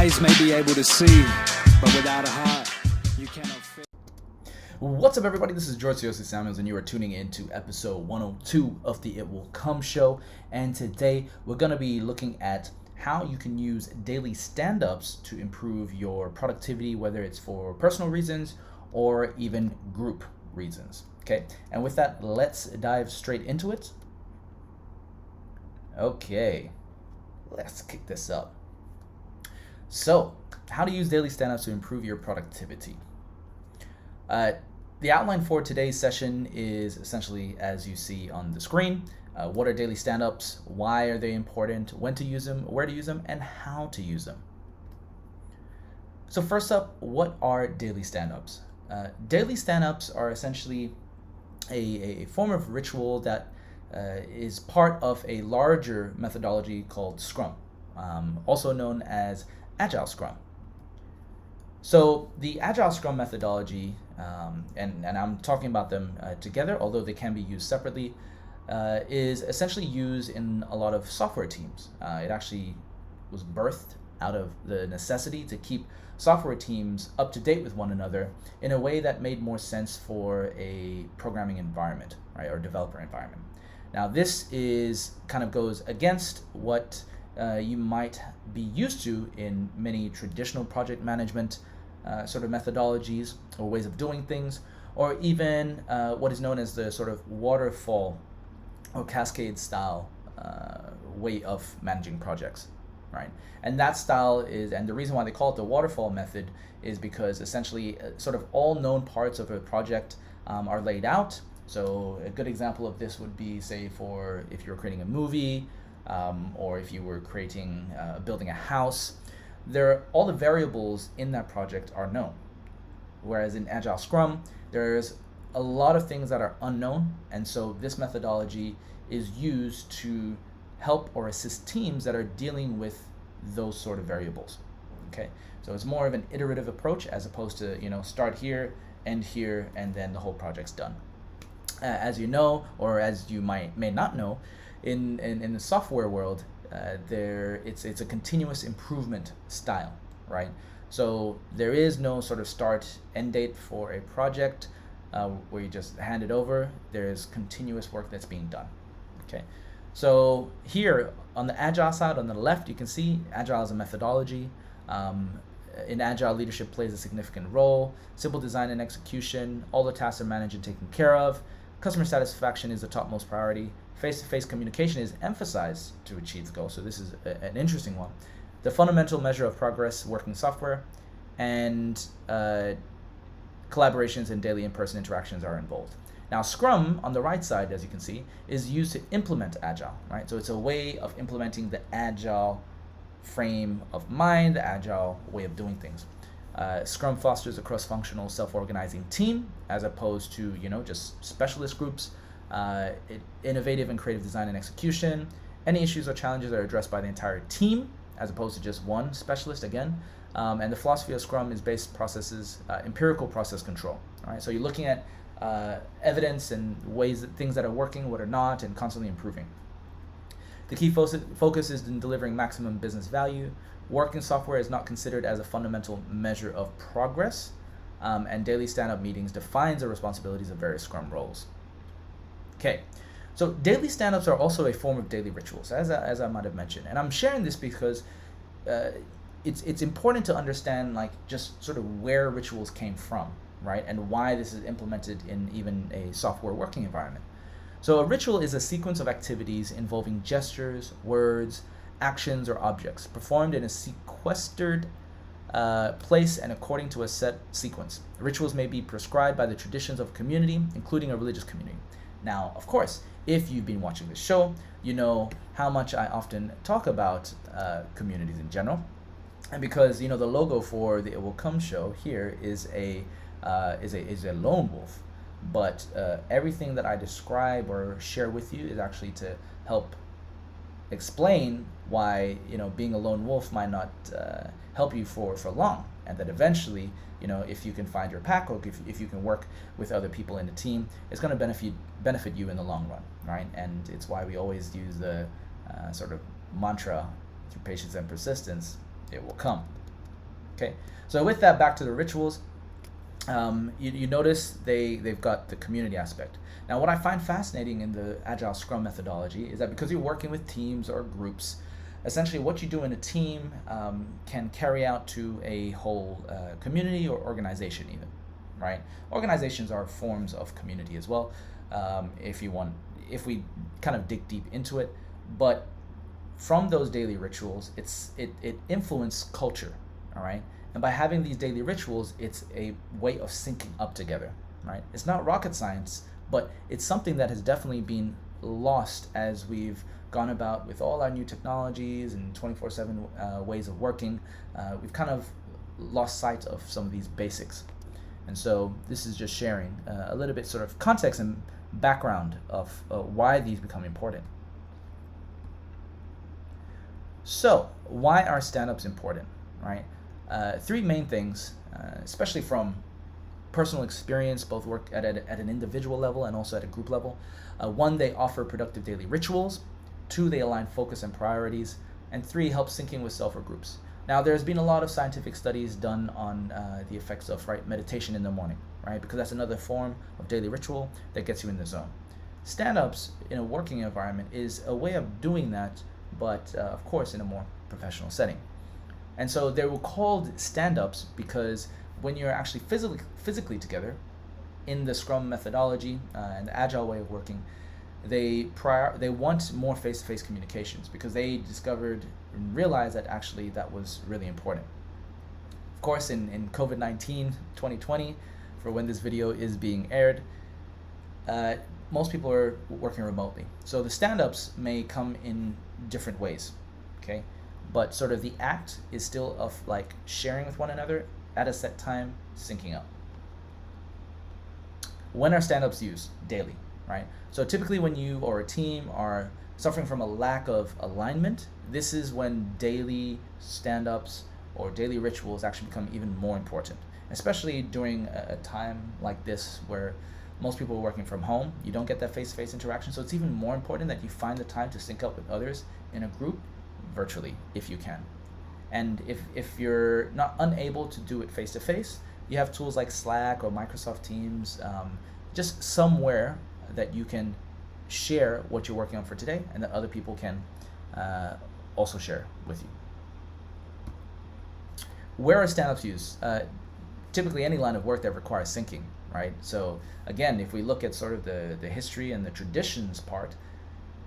eyes may be able to see, but without a heart, you cannot feel. What's up, everybody? This is George Samuels, and you are tuning in to episode 102 of the It Will Come show. And today we're going to be looking at how you can use daily stand-ups to improve your productivity, whether it's for personal reasons or even group reasons. Okay, and with that, let's dive straight into it. Okay, let's kick this up. So, how to use daily stand-ups to improve your productivity. The outline for today's session is essentially as you see on the screen. What are daily stand-ups? Why are they important? When to use them? Where to use them? And how to use them. So first up, what are daily stand-ups? Daily stand-ups are essentially a form of ritual that is part of a larger methodology called Scrum, also known as Agile Scrum. So the Agile Scrum methodology, and I'm talking about them together, although they can be used separately, is essentially used in a lot of software teams. It actually was birthed out of the necessity to keep software teams up to date with one another in a way that made more sense for a programming environment, right, or developer environment. Now this is kind of goes against what you might be used to in many traditional project management sort of methodologies or ways of doing things, or even what is known as the sort of waterfall or cascade style way of managing projects, right? And that style is, and the reason why they call it the waterfall method is because essentially sort of all known parts of a project are laid out. So a good example of this would be, say, for if you're creating a movie, or if you were building a house, all the variables in that project are known. Whereas in Agile Scrum, there's a lot of things that are unknown, and so this methodology is used to help or assist teams that are dealing with those sort of variables. Okay, so it's more of an iterative approach as opposed to start here, end here, and then the whole project's done. As you know, or as you may not know, in the software world, it's a continuous improvement style, right? So there is no sort of start end date for a project where you just hand it over. There's continuous work that's being done. Okay, so here on the Agile side, on the left, you can see Agile as a methodology. In Agile, leadership plays a significant role. Simple design and execution. All the tasks are managed and taken care of. Customer satisfaction is the topmost priority. Face-to-face communication is emphasized to achieve the goal. So this is an interesting one. The fundamental measure of progress working software, and collaborations and daily in-person interactions are involved. Now Scrum on the right side, as you can see, is used to implement Agile, right? So it's a way of implementing the Agile frame of mind, the Agile way of doing things. Scrum fosters a cross-functional, self-organizing team as opposed to just specialist groups. Innovative and creative design and execution. Any issues or challenges are addressed by the entire team as opposed to just one specialist again. And the philosophy of Scrum is based processes, empirical process control. All right, so you're looking at evidence and things that are working, what are not, and constantly improving. The key focus is in delivering maximum business value. Working software is not considered as a fundamental measure of progress, and daily stand-up meetings defines the responsibilities of various Scrum roles. Okay, so daily stand-ups are also a form of daily rituals, as I might have mentioned, and I'm sharing this because it's important to understand just sort of where rituals came from, right, and why this is implemented in even a software working environment. So a ritual is a sequence of activities involving gestures, words, actions, or objects performed in a sequestered place and according to a set sequence. Rituals may be prescribed by the traditions of a community, including a religious community. Now, of course, if you've been watching this show, you know how much I often talk about communities in general, and because the logo for the It Will Come show here is a lone wolf, but everything that I describe or share with you is actually to help explain why being a lone wolf might not help you for long, and that eventually if you can find your pack, or if you can work with other people in the team, it's going to benefit you in the long run, right? And it's why we always use the sort of mantra, through patience and persistence, it will come. Okay, so with that, back to the rituals. You notice they've got the community aspect. Now, what I find fascinating in the Agile Scrum methodology is that because you're working with teams or groups, essentially what you do in a team can carry out to a whole community or organization even, right? Organizations are forms of community as well, if we kind of dig deep into it. But from those daily rituals, it influences culture, all right? And by having these daily rituals, it's a way of syncing up together, right? It's not rocket science, but it's something that has definitely been lost as we've gone about with all our new technologies and 24/7 ways of working. We've kind of lost sight of some of these basics. And so this is just sharing a little bit sort of context and background of why these become important. So why are stand-ups important, right? Three main things, especially from personal experience, both work at an individual level and also at a group level. One, they offer productive daily rituals. Two, they align focus and priorities. And three, help syncing with self or groups. Now, there's been a lot of scientific studies done on the effects of meditation in the morning, right? Because that's another form of daily ritual that gets you in the zone. Stand-ups in a working environment is a way of doing that, but of course in a more professional setting. And so they were called stand-ups because when you're actually physically together in the Scrum methodology and the Agile way of working, they want more face-to-face communications because they discovered and realized that actually that was really important. Of course, in COVID-19 2020, for when this video is being aired, most people are working remotely. So the stand-ups may come in different ways, okay? But sort of the act is still of like sharing with one another at a set time, syncing up. When are stand-ups used? Daily, right? So typically when you or a team are suffering from a lack of alignment, this is when daily stand-ups or daily rituals actually become even more important, especially during a time like this where most people are working from home. You don't get that face-to-face interaction, so it's even more important that you find the time to sync up with others in a group virtually if you can. And if you're not unable to do it face-to-face, you have tools like Slack or Microsoft Teams, just somewhere that you can share what you're working on for today and that other people can also share with you. Where are stand-ups used? Typically any line of work that requires syncing, right? So again, if we look at sort of the history and the traditions part,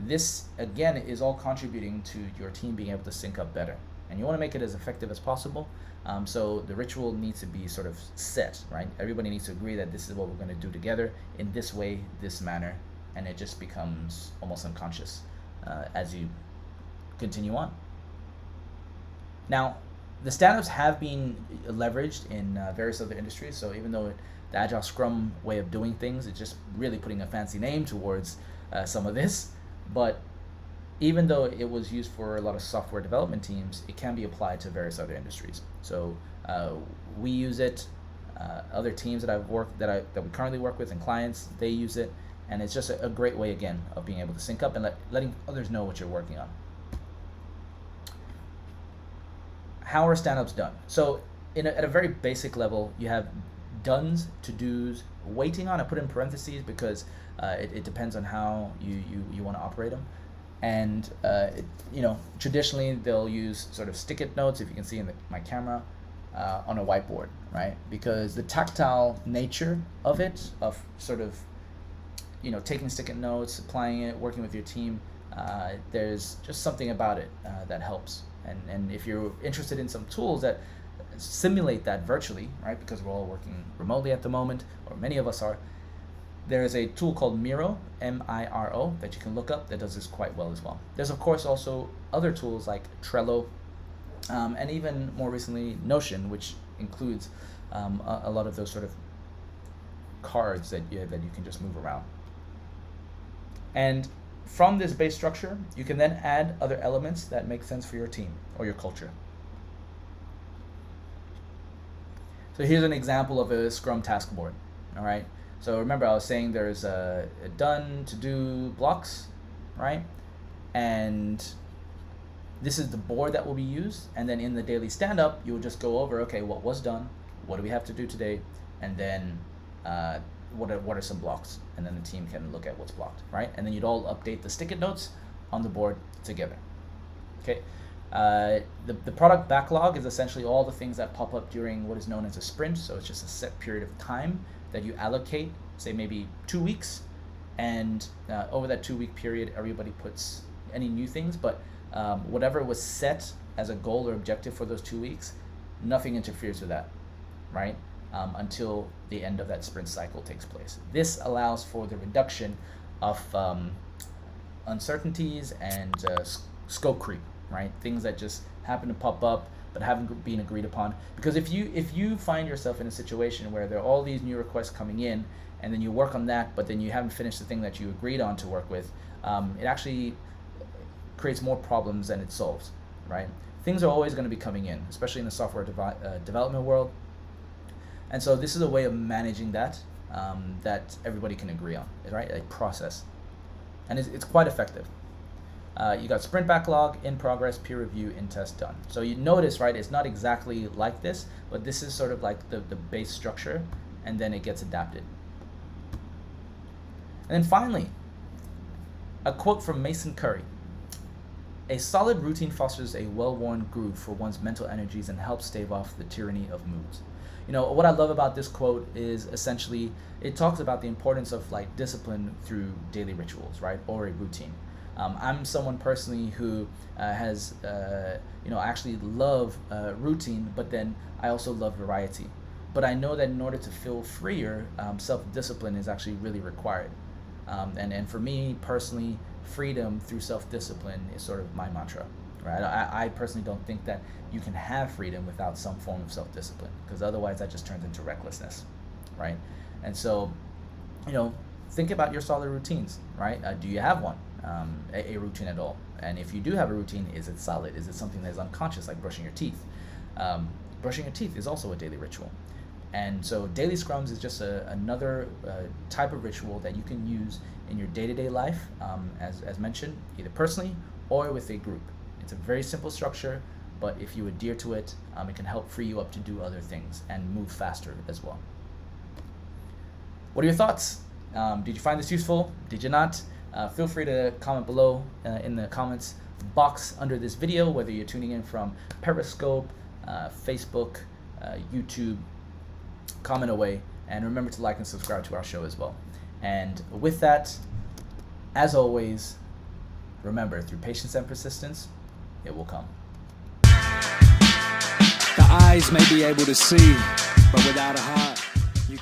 this again is all contributing to your team being able to sync up better. And you want to make it as effective as possible. So the ritual needs to be sort of set, right? Everybody needs to agree that this is what we're going to do together in this way, this manner, and it just becomes almost unconscious as you continue on. Now, the stand-ups have been leveraged in various other industries. So even though the Agile Scrum way of doing things, it's just really putting a fancy name towards some of this. But even though it was used for a lot of software development teams, it can be applied to various other industries. So we use it. Other teams that that we currently work with and clients, they use it, and it's just a great way again of being able to sync up and letting others know what you're working on. How are stand-ups done? So at a very basic level, you have dones, to-dos, waiting on. I put in parentheses because it depends on how you want to operate them. And traditionally they'll use sort of stick-it notes, if you can see in my camera, on a whiteboard, right? Because the tactile nature of it, of sort of taking stick-it notes, applying it, working with your team, there's just something about it that helps. And if you're interested in some tools that simulate that virtually, right? Because we're all working remotely at the moment, or many of us are. There is a tool called Miro, M-I-R-O, that you can look up that does this quite well as well. There's of course also other tools like Trello, and even more recently Notion, which includes a lot of those sort of cards that you can just move around. And from this base structure, you can then add other elements that make sense for your team or your culture. So here's an example of a Scrum task board, all right? So remember I was saying there's a done, to do blocks, right? And This is the board that will be used, and then in the daily stand-up, you'll just go over, okay, what was done, what do we have to do today, and then what are some blocks, and then the team can look at what's blocked, right? And then you'd all update the sticky notes on the board together. Okay. The product backlog is essentially all the things that pop up during what is known as a sprint. So it's just a set period of time that you allocate, say maybe 2 weeks, and over that 2-week period, everybody puts any new things, but whatever was set as a goal or objective for those 2 weeks, nothing interferes with that, right? Until the end of that sprint cycle takes place. This allows for the reduction of uncertainties and scope creep, right? Things that just happen to pop up but haven't been agreed upon. Because if you find yourself in a situation where there are all these new requests coming in, and then you work on that, but then you haven't finished the thing that you agreed on to work with, it actually creates more problems than it solves, right? Things are always going to be coming in, especially in the software development world. And so this is a way of managing that, that everybody can agree on, right? A process. And it's quite effective. You got sprint backlog, in progress, peer review, in test, done. So you notice, right, it's not exactly like this, but this is sort of like the base structure, and then it gets adapted. And then finally, a quote from Mason Curry. A solid routine fosters a well-worn groove for one's mental energies and helps stave off the tyranny of moods. You know, what I love about this quote is essentially, it talks about the importance of like discipline through daily rituals, right? Or a routine. I'm someone personally who has, I actually love routine, but then I also love variety. But I know that in order to feel freer, self-discipline is actually really required. And for me personally, freedom through self-discipline is sort of my mantra, right? I personally don't think that you can have freedom without some form of self-discipline, because otherwise that just turns into recklessness, right? And so, think about your solid routines, right? Do you have one, a routine at all? And if you do have a routine, is it solid? Is it something that is unconscious, like brushing your teeth? Brushing your teeth is also a daily ritual. And so daily scrums is just another type of ritual that you can use in your day-to-day life, as mentioned, either personally or with a group. It's a very simple structure, but if you adhere to it, it can help free you up to do other things and move faster as well. What are your thoughts? Did you find this useful? Did you not? Feel free to comment below in the comments box under this video, whether you're tuning in from Periscope, Facebook, YouTube. Comment away, and remember to like and subscribe to our show as well. And with that, as always, remember, through patience and persistence, it will come. The eyes may be able to see, but without a heart.